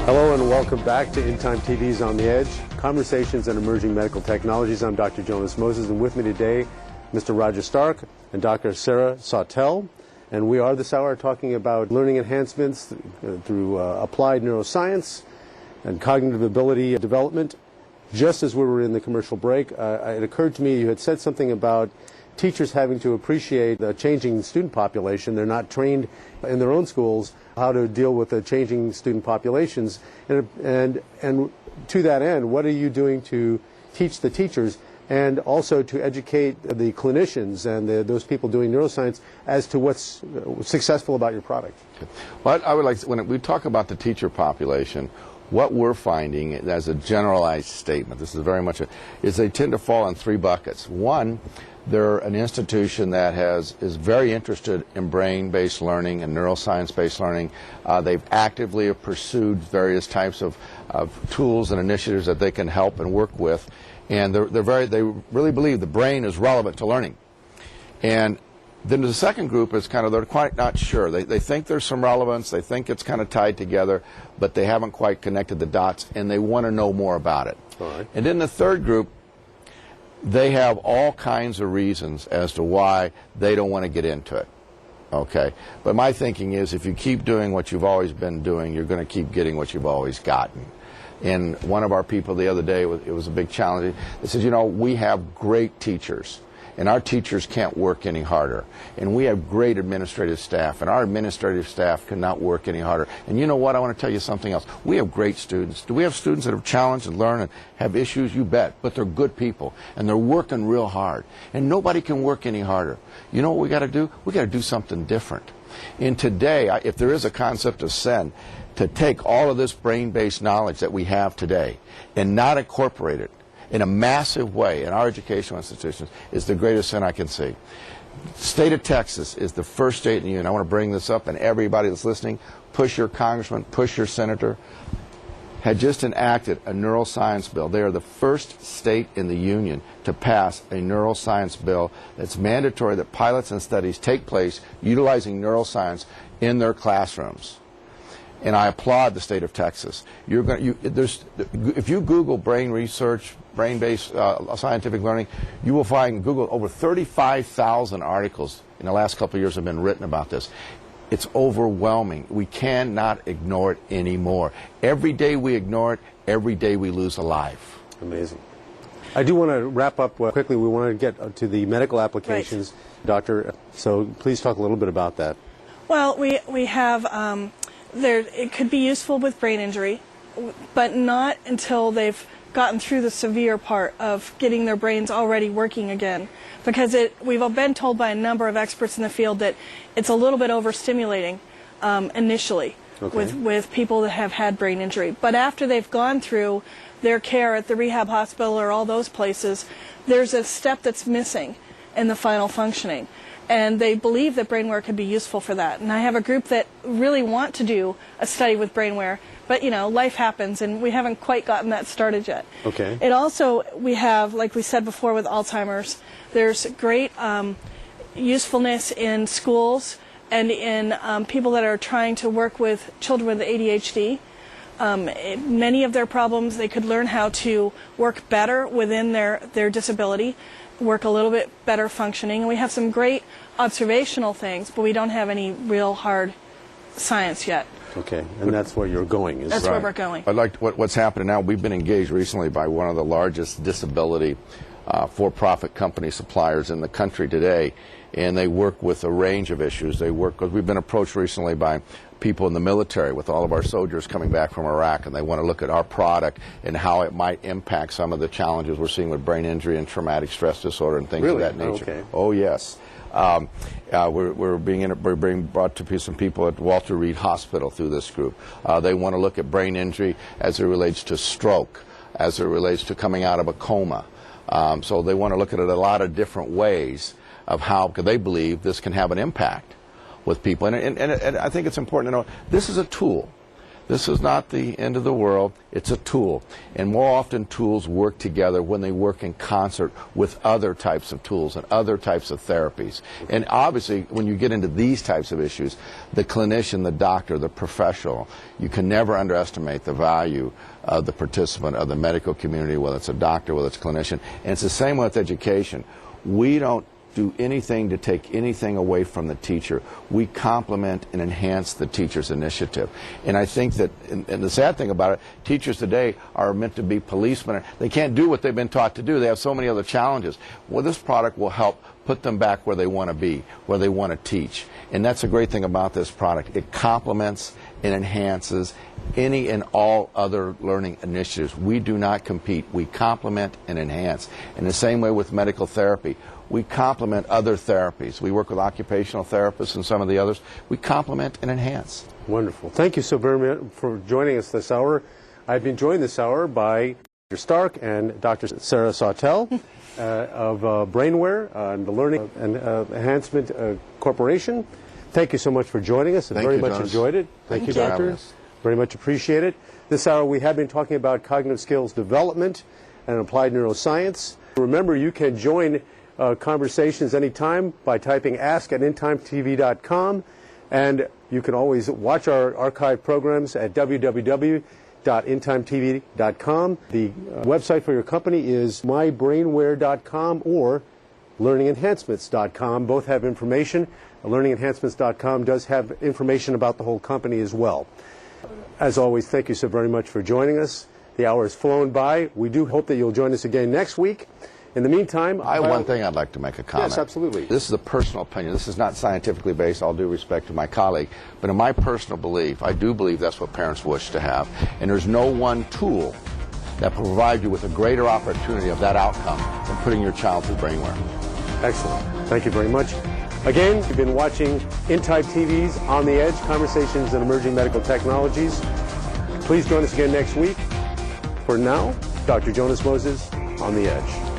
Hello and welcome back to In Time TV's On the Edge, Conversations on Emerging Medical Technologies. I'm Dr. Jonas Moses, and with me today, Mr. Roger Stark and Dr. Sarah Sawtelle. And we are this hour talking about learning enhancements through applied neuroscience and cognitive ability development. Just as we were in the commercial break, it occurred to me you had said something about teachers having to appreciate the changing student population. They're not trained in their own schools how to deal with the changing student populations. And to that end, what are you doing to teach the teachers and also to educate the clinicians and those people doing neuroscience as to what's successful about your product? Well, I would like to, when we talk about the teacher population, what we're finding as a generalized statement, this is very much is they tend to fall in three buckets. One, they're an institution that is very interested in brain-based learning and neuroscience-based learning. They've actively pursued various types of tools and initiatives that they can help and work with, and they really believe the brain is relevant to learning. And then the second group is kind of, they're quite not sure. They think there's some relevance, they think it's kind of tied together, but they haven't quite connected the dots, and they want to know more about it. All right. And then the third group, they have all kinds of reasons as to why they don't want to get into it. Okay? But my thinking is if you keep doing what you've always been doing, you're going to keep getting what you've always gotten. And one of our people the other day, it was a big challenge, they said, you know, we have great teachers, and our teachers can't work any harder. And we have great administrative staff, and our administrative staff cannot work any harder. And you know what? I want to tell you something else. We have great students. Do we have students that have challenged and learned and have issues? You bet. But they're good people, and they're working real hard. And nobody can work any harder. You know what we got to do? We got to do something different. And today, if there is a concept of sin, to take all of this brain-based knowledge that we have today and not incorporate it in a massive way in our educational institutions is the greatest sin I can see. The state of Texas is the first state in the union. I want to bring this up, and everybody that's listening, push your congressman, push your senator, had just enacted a neuroscience bill. They are the first state in the union to pass a neuroscience bill that's mandatory that pilots and studies take place utilizing neuroscience in their classrooms. And I applaud the state of Texas. If you Google brain research, brain-based scientific learning, you will find Google over 35,000 articles in the last couple of years have been written about this. It's overwhelming. We cannot ignore it anymore. Every day we ignore it, every day we lose a life. Amazing. I do want to wrap up quickly. We want to get to the medical applications, right. Doctor, so please talk a little bit about that. Well, we have... it could be useful with brain injury, but not until they've gotten through the severe part of getting their brains already working again. Because we've been told by a number of experts in the field that it's a little bit overstimulating initially with people that have had brain injury. But after they've gone through their care at the rehab hospital or all those places, there's a step that's missing in the final functioning. And they believe that brainware could be useful for that. And I have a group that really want to do a study with brainware, but you know, life happens and we haven't quite gotten that started yet. Okay. It also, we have, like we said before with Alzheimer's, there's great usefulness in schools and in people that are trying to work with children with ADHD. Many of their problems, they could learn how to work better within their disability, work a little bit better functioning, and we have some great observational things, but we don't have any real hard science yet. Okay, and that's where you're going. Is that's right. where we're going. I'd like what's happening now. We've been engaged recently by one of the largest disability for-profit company suppliers in the country today, and they work with a range of issues. They work because we've been approached recently by people in the military with all of our soldiers coming back from Iraq, and they want to look at our product and how it might impact some of the challenges we're seeing with brain injury and traumatic stress disorder and things really? of that nature. Okay. Oh, yes. We're being brought to some people at Walter Reed Hospital through this group. They want to look at brain injury as it relates to stroke, as it relates to coming out of a coma. So they want to look at it a lot of different ways of how, because they believe this can have an impact with people. And I think it's important to know this is a tool This is not the end of the world. It's a tool. And more often tools work together when they work in concert with other types of tools and other types of therapies. And obviously, when you get into these types of issues, the clinician, the doctor, the professional, you can never underestimate the value of the participant of the medical community, whether it's a doctor, whether it's a clinician. And it's the same with education. We don't do anything to take anything away from the teacher. We complement and enhance the teacher's initiative. And I think that, and the sad thing about it, teachers today are meant to be policemen. They can't do what they've been taught to do. They have so many other challenges. Well, this product will help put them back where they want to be, where they want to teach. And that's a great thing about this product. It complements and enhances any and all other learning initiatives. We do not compete. We complement and enhance. In the same way with medical therapy, we complement other therapies. We work with occupational therapists and some of the others. We complement and enhance. Wonderful. Thank you so very much for joining us this hour. I've been joined this hour by Dr. Stark and Dr. Sarah Sawtelle of Brainware and the Learning and Enhancement Corporation. Thank you so much for joining us. I very much enjoyed it. Thank you, Doctor. Very much appreciate it. This hour we have been talking about cognitive skills development and applied neuroscience. Remember, you can join conversations anytime by typing ask@intimetv.com, and you can always watch our archive programs at www.intimetv.com. The website for your company is mybrainware.com or learningenhancements.com. Both have information. Learningenhancements.com does have information about the whole company as well. As always, thank you so very much for joining us. The hour has flown by. We do hope that you'll join us again next week. In the meantime, I have one thing I'd like to make a comment. Yes, absolutely. This is a personal opinion. This is not scientifically based, all due respect to my colleague. But in my personal belief, I do believe that's what parents wish to have. And there's no one tool that will provide you with a greater opportunity of that outcome than putting your child through Brainware. Excellent. Thank you very much. Again, you've been watching InType TV's On the Edge, Conversations in Emerging Medical Technologies. Please join us again next week. For now, Dr. Jonas Moses, On the Edge.